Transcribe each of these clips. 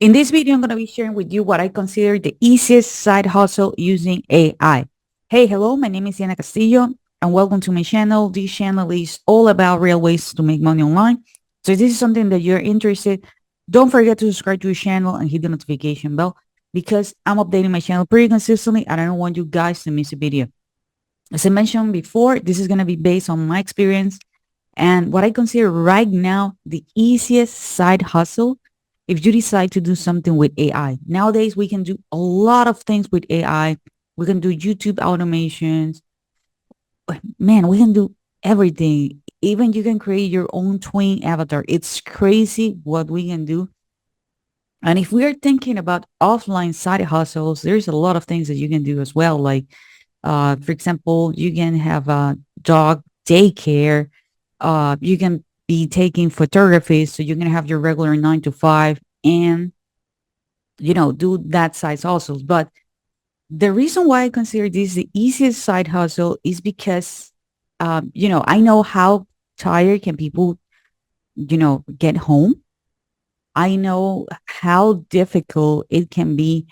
In this video, I'm going to be sharing with you what I consider the easiest side hustle using AI. Hey, hello, my name is Castillo, and welcome to my channel. This channel is all about real ways to make money online. So if this is something that you're interested, don't forget to subscribe to the channel and hit the notification bell because I'm updating my channel pretty consistently and I don't want you guys to miss a video. As I mentioned before, this is going to be based on my experience and what I consider right now the easiest side hustle if you decide to do something with AI. Nowadays, we can do a lot of things with AI. We can do YouTube automations. Man, we can do everything. Even you can create your own twin avatar. It's crazy what we can do. And if we are thinking about offline side hustles, there's a lot of things that you can do as well. Like, for example, you can have a dog daycare. You can be taking photography, so you're gonna have your regular 9 to 5, and do that side hustles. But the reason why I consider this the easiest side hustle is because, I know how tired can people, get home. I know how difficult it can be,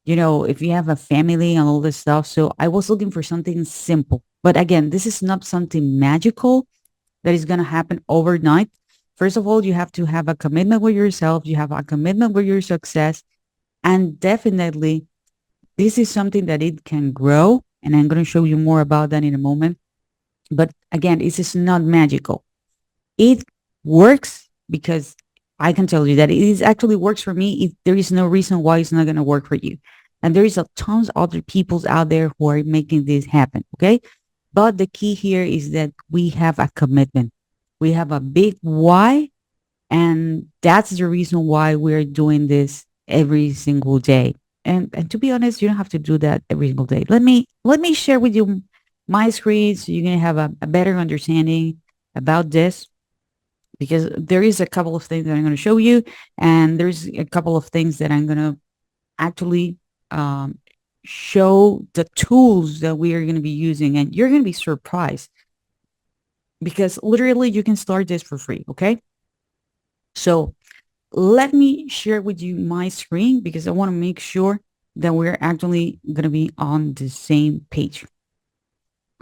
if you have a family and all this stuff. So I was looking for something simple. But again, this is not something magical that is going to happen overnight. First of all, you have to have a commitment with yourself. You have a commitment with your success. And definitely, this is something that it can grow. And I'm going to show you more about that in a moment. But again, this is not magical. It works because I can tell you that it is actually works for me. There is no reason why it's not going to work for you. And there is a tons of other peoples out there who are making this happen. Okay. But the key here is that we have a commitment. We have a big why. And that's the reason why we're doing this every single day. And to be honest, you don't have to do that every single day. Let me share with you my screen so you're gonna have a better understanding about this, because there is a couple of things that I'm gonna show you, and there's a couple of things that I'm gonna actually um, show the tools that we are going to be using, and you're going to be surprised because literally you can start this for free. Okay. So let me share with you my screen because I want to make sure that we're actually going to be on the same page.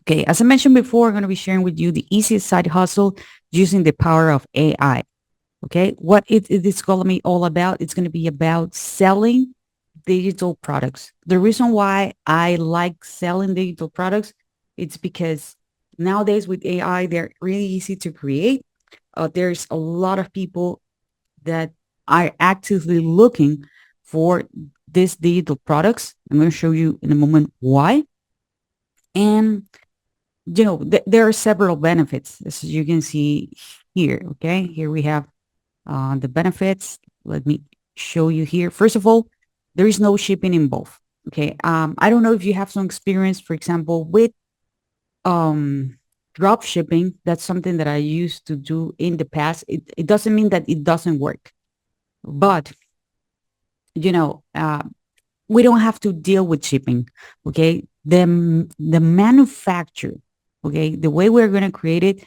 Okay. As I mentioned before, I'm going to be sharing with you the easiest side hustle using the power of AI. Okay. What it is going to be all about, it's going to be about selling digital products. The reason why I like selling digital products, it's because nowadays with AI, they're really easy to create. There's a lot of people that are actively looking for these digital products. I'm going to show you in a moment why. And, there are several benefits, as you can see here. Okay. Here we have the benefits. Let me show you here. First of all, there is no shipping involved. Okay. I don't know if you have some experience, for example, with drop shipping. That's something that I used to do in the past. It doesn't mean that it doesn't work, but you know, uh, we don't have to deal with shipping. Okay. The manufacturer, okay, the way we're going to create it,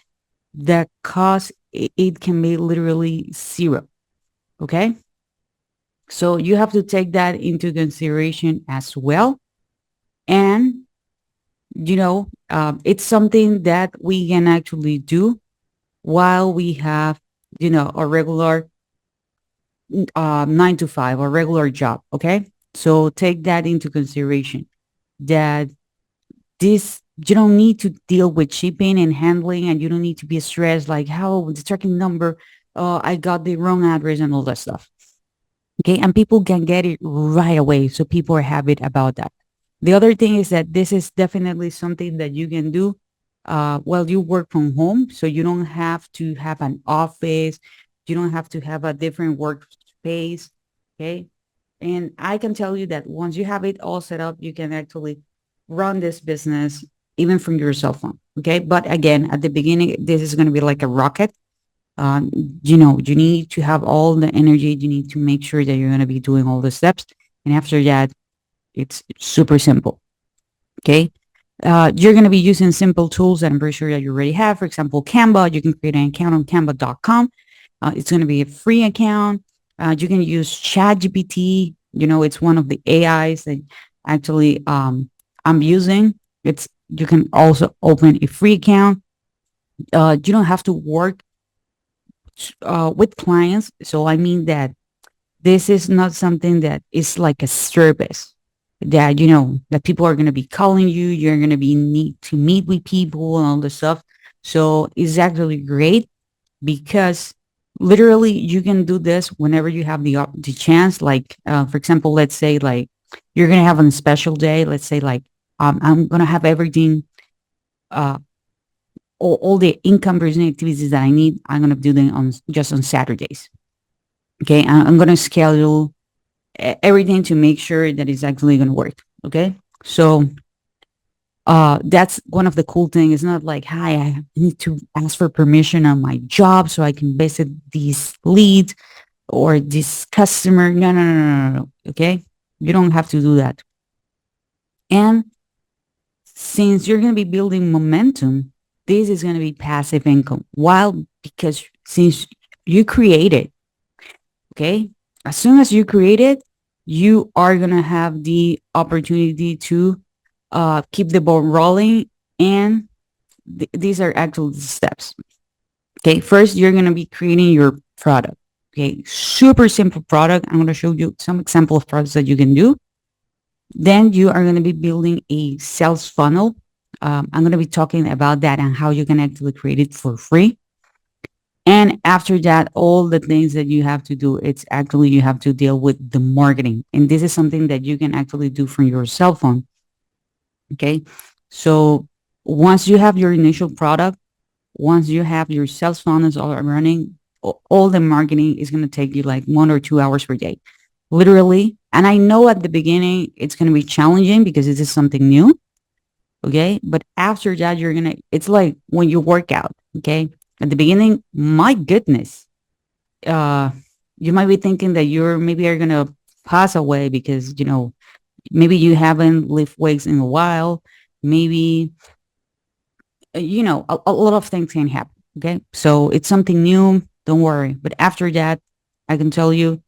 the cost, it can be literally zero. Okay. So you have to take that into consideration as well. And, it's something that we can actually do while we have, a regular 9 to 5 or regular job. Okay. So take that into consideration that this, you don't need to deal with shipping and handling, and you don't need to be stressed like how the tracking number, I got the wrong address and all that stuff. Okay. And people can get it right away. So people are happy about that. The other thing is that this is definitely something that you can do while you work from home. So you don't have to have an office. You don't have to have a different workspace. Okay. And I can tell you that once you have it all set up, you can actually run this business even from your cell phone. Okay. But again, at the beginning, this is going to be like a rocket. You need to have all the energy. You need to make sure that you're going to be doing all the steps. And after that, it's super simple. Okay. You're going to be using simple tools that I'm pretty sure that you already have. For example, Canva, you can create an account on canva.com. It's going to be a free account. You can use ChatGPT. It's one of the AIs that actually I'm using. It's You can also open a free account. You don't have to work with clients. So I mean that this is not something that is like a service that that people are going to be calling you. You're going to be need to meet with people and all this stuff. So it's actually great because literally you can do this whenever you have the chance. Like for example, let's say like you're going to have a special day. Let's say like I'm going to have everything, uh, all the income producing activities that I need. I'm going to do them on just on Saturdays. Okay, I'm going to schedule everything to make sure that it's actually going to work. Okay, so that's one of the cool things. It's not like, hi, I need to ask for permission on my job so I can visit these leads or this customer. No, no, no, no, no, no. Okay, you don't have to do that. And since you're going to be building momentum, this is going to be passive income. While because since you create it, okay, as soon as you create it, you are going to have the opportunity to keep the ball rolling. And these are actual steps. Okay, first you're going to be creating your product. Okay, super simple product. I'm going to show you some example of products that you can do. Then you are going to be building a sales funnel. I'm going to be talking about that and how you can actually create it for free. And after that, all the things that you have to do, it's actually you have to deal with the marketing. And this is something that you can actually do from your cell phone. Okay. So once you have your initial product, once you have your sales funnels all running, all the marketing is going to take you like 1 or 2 hours per day, literally. And I know at the beginning it's going to be challenging because this is something new. Okay. But after that, it's like when you work out. Okay. At the beginning, my goodness, uh, you might be thinking that maybe are going to pass away because, maybe you haven't lift weights in a while. Maybe a lot of things can happen. Okay. So it's something new. Don't worry. But after that, I can tell you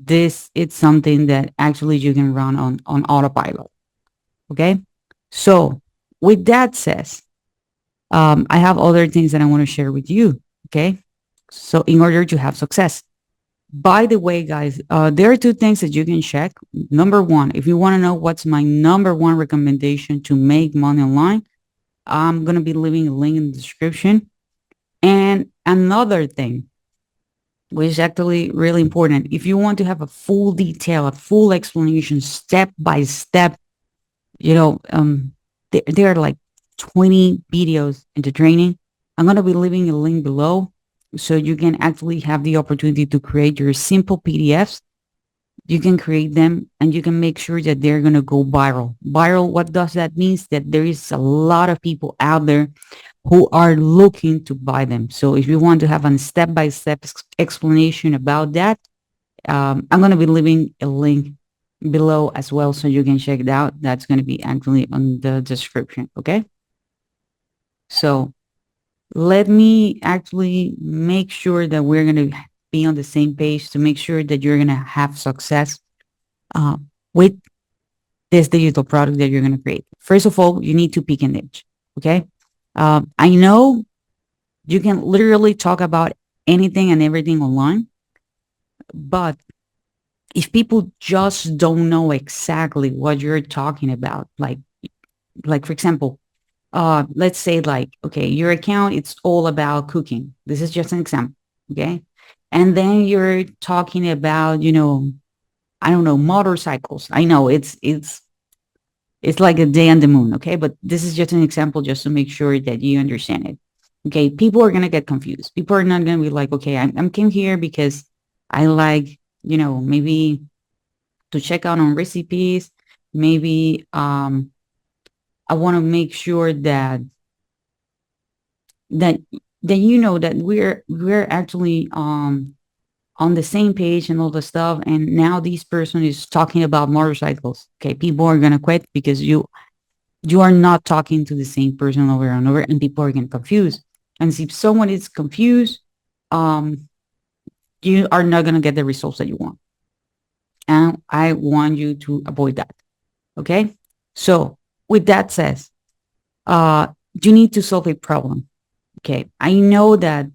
it's something that actually you can run on autopilot. Okay. So with that says, I have other things that I want to share with you. Okay. So in order to have success, by the way, guys, there are two things that you can check. Number one, if you want to know what's my number one recommendation to make money online, I'm going to be leaving a link in the description. And another thing, which is actually really important, if you want to have a full detail, a full explanation, step by step, you know, um, there are like 20 videos into training. I'm going to be leaving a link below so you can actually have the opportunity to create your simple PDFs. You can create them and you can make sure that they're going to go viral. Viral, what does that mean? That there is a lot of people out there who are looking to buy them. So if you want to have a step-by-step explanation about that, I'm going to be leaving a link below as well so you can check it out. That's going to be actually on the description. Okay. So let me actually make sure that we're going to be on the same page to make sure that you're going to have success uh, with this digital product that you're going to create. First of all, you need to pick a niche. Okay. I know you can literally talk about anything and everything online, but if people just don't know exactly what you're talking about, like for example, let's say like, okay, your account, it's all about cooking. This is just an example. Okay. And then you're talking about, I don't know, motorcycles. I know it's like a day on the moon. Okay. But this is just an example just to make sure that you understand it. Okay. People are going to get confused. People are not going to be like, okay, I'm came here because I like, maybe to check out on recipes. Maybe, I want to make sure that that that we're actually on the same page and all the stuff. And now this person is talking about motorcycles. Okay, people are gonna quit because you are not talking to the same person over and over, and people are getting confused. And if someone is confused, um you are not going to get the results that you want. And I want you to avoid that. Okay. So with that said, uh, you need to solve a problem. Okay. I know that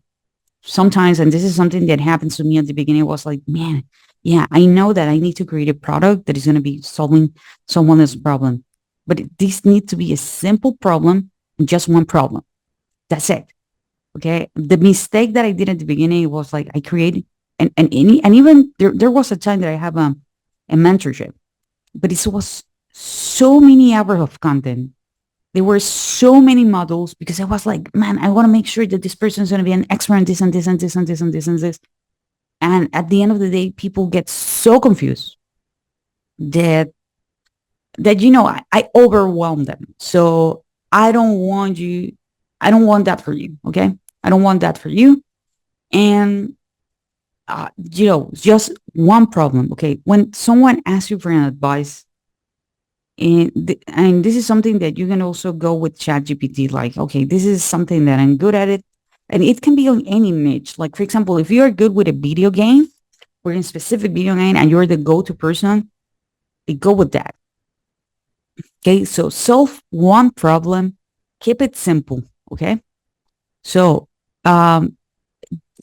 sometimes, and this is something that happens to me at the beginning, was like, man, yeah, I know that I need to create a product that is going to be solving someone else's problem. But this needs to be a simple problem, just one problem. That's it. Okay. The mistake that I did at the beginning was like I created, and even there was a time that I have a mentorship, but it was so many hours of content. There were so many models because I was like, man, I want to make sure that this person is going to be an expert in this and this and this and this and this and this. And at the end of the day, people get so confused that I overwhelm them. So I don't want you, I don't want that for you. Okay. I don't want that for you. And just one problem. Okay. When someone asks you for an advice, and this is something that you can also go with ChatGPT, like, okay, this is something that I'm good at it. And it can be on any niche. Like, for example, if you're good with a video game or in a specific video game and you're the go-to person, go with that. Okay. So solve one problem, keep it simple. Okay. So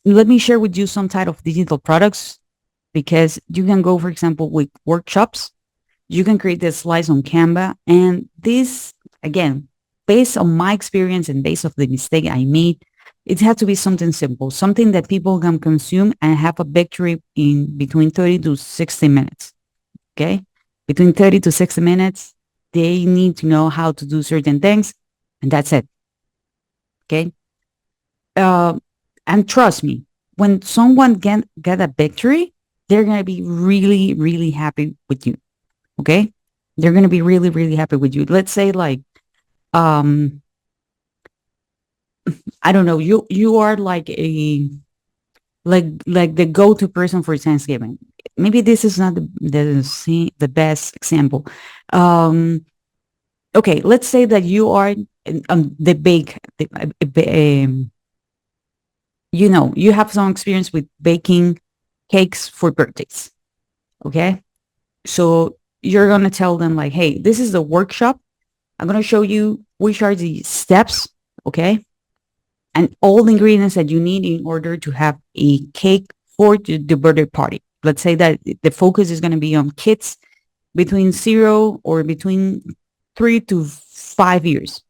let me share with you some type of digital products because you can go, for example, with workshops. You can create the slides on Canva. And this, again, based on my experience and based on the mistake I made, it had to be something simple, something that people can consume and have a victory in between 30 to 60 minutes. Okay. Between 30 to 60 minutes, they need to know how to do certain things. And that's it. Okay. Uh, and trust me, when someone get a victory, they're going to be really, really happy with you. Okay. They're going to be really, really happy with you. Let's say like, um, I don't know, you are like like the go-to person for Thanksgiving. Maybe this is not the best example. Um, okay. Let's say that you are the bake, you have some experience with baking cakes for birthdays. Okay. So you're going to tell them like, hey, this is the workshop. I'm going to show you which are the steps. Okay. And all the ingredients that you need in order to have a cake for the birthday party. Let's say that the focus is going to be on kids between 0 or between 3 to 5 years.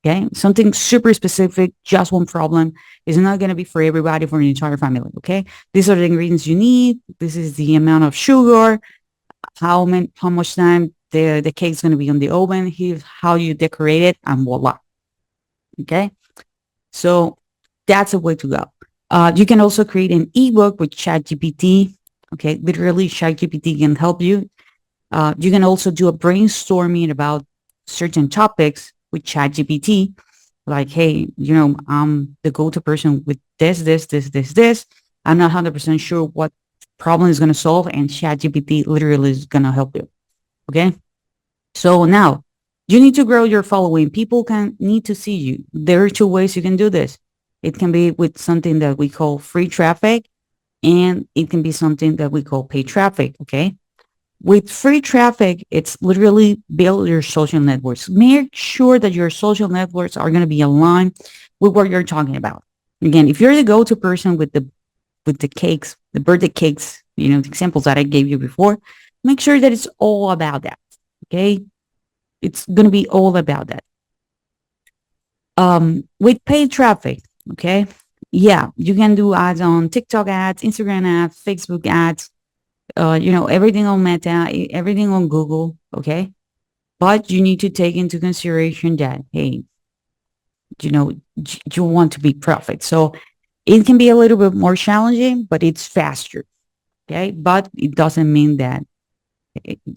Okay. Something super specific, just one problem is not going to be for everybody, for the entire family. Okay. These are the ingredients you need. This is the amount of sugar, how much time the cake is going to be on the oven, how you decorate it, and voila. Okay. So that's a way to go. You can also create an ebook with ChatGPT. Okay. Literally, ChatGPT can help you. You can also do a brainstorming about certain topics with ChatGPT. Like, hey, I'm the go-to person with this. I'm not 100% sure what problem is going to solve, and ChatGPT literally is going to help you. Okay. So now you need to grow your following. People can need to see you. There are two ways you can do this. It can be with something that we call free traffic, and it can be something that we call paid traffic. Okay. With free traffic, it's literally build your social networks. Make sure that your social networks are going to be aligned with what you're talking about. Again, if you're the go-to person with the cakes, the birthday cakes, the examples that I gave you before, make sure that it's all about that. Okay. It's going to be all about that. With paid traffic. Okay. Yeah. You can do ads on TikTok ads, Instagram ads, Facebook ads, everything on Meta, everything on Google. Okay. But you need to take into consideration that, hey, you want to be profit. So it can be a little bit more challenging, but it's faster. Okay. But it doesn't mean that,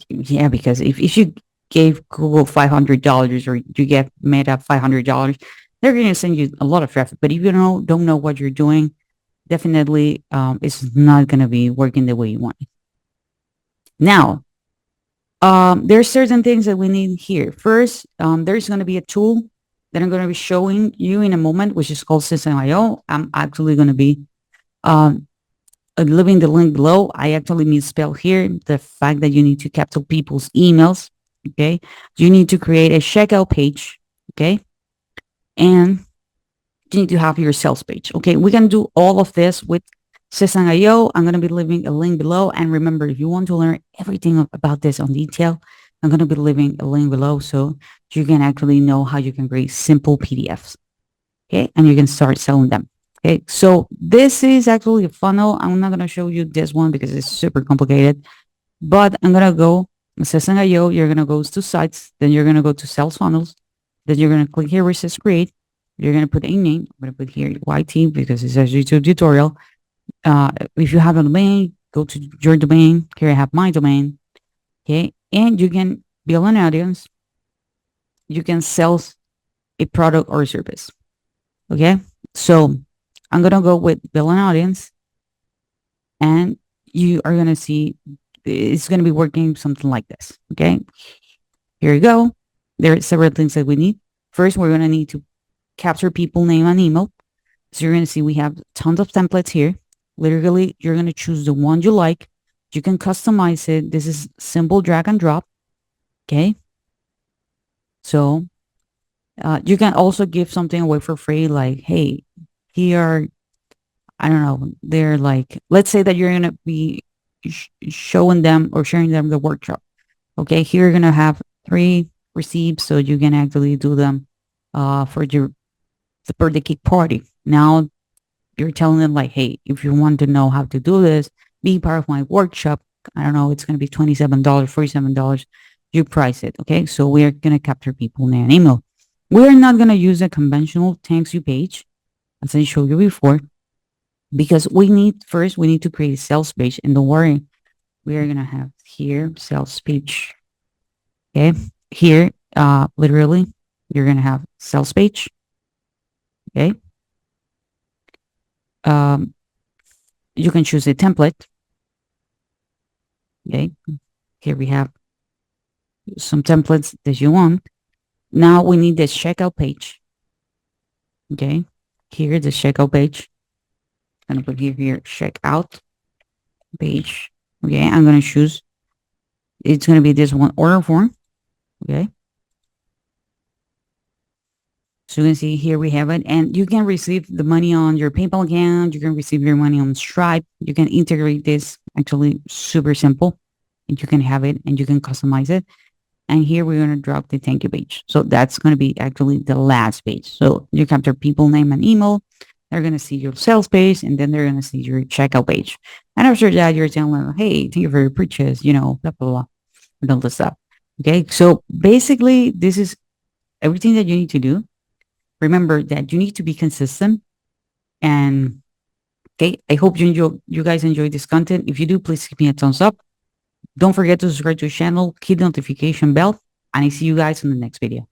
yeah, because if you gave Google $500 or you get Meta $500, they're going to send you a lot of traffic. But if you don't know what you're doing, definitely it's not going to be working the way you want it. Now, there's certain things that we need here. First, there's going to be a tool that I'm going to be showing you in a moment, which is called System.io. I'm actually going to be um, leaving the link below. I actually misspell here the fact that you need to capture people's emails. Okay. You need to create a checkout page. Okay. And you need to have your sales page. Okay. We can do all of this with Sesang.io. I'm going to be leaving a link below. And remember, if you want to learn everything about this on detail, I'm going to be leaving a link below so you can actually know how you can create simple PDFs. Okay. And you can start selling them. Okay. So this is actually a funnel. I'm not going to show you this one because it's super complicated, but I'm going to go Sesang.io. You're going to go to sites. Then you're going to go to sales funnels. Then you're going to click here where it says create. You're going to put a name. I'm going to put here YT because it's a YouTube tutorial. If you have a domain, go to your domain. Here I have my domain. Okay. And you can build an audience. You can sell a product or a service. Okay. So I'm going to go with build an audience. And you are going to see it's going to be working something like this. Okay. Here you go. There are several things that we need. First, we're going to need to capture people name and email. So you're going to see we have tons of templates here. Literally, you're going to choose the one you like. You can customize it. This is simple drag and drop. Okay. So you can also give something away for free. Like, hey, here, I don't know. They're like, let's say that you're going to be showing them or sharing them the workshop. Okay. Here you're going to have 3 receipts. So you can actually do them for the birthday cake party. Now you're telling them like, hey, if you want to know how to do this, be part of my workshop. I don't know, it's going to be $27, $47. You price it. Okay. So we're going to capture people name and email. We're not going to use a conventional thanks you page, as I showed you before, because we need to create a sales page. And don't worry, we are going to have here sales page. Okay. Here, literally, you're going to have sales page. Okay. You can choose a template. Okay. Here we have some templates that you want. Now we need this checkout page. Okay. Here, the checkout page. I'm going to put here, checkout page. Okay. I'm going to choose, it's going to be this one, order form. Okay. So you can see here we have it, and you can receive the money on your PayPal account. You can receive your money on Stripe. You can integrate this, actually super simple, and you can have it and you can customize it. And here we're going to drop the thank you page. So that's going to be actually the last page. So you capture people name and email. They're going to see your sales page, and then they're going to see your checkout page. And after that, you're telling them, hey, thank you for your purchase, blah, blah, blah, and all this stuff. Okay. So basically, this is everything that you need to do. Remember that you need to be consistent. And okay, I hope you guys enjoy this content. If you do, please give me a thumbs up. Don't forget to subscribe to the channel, hit the notification bell, and I see you guys in the next video.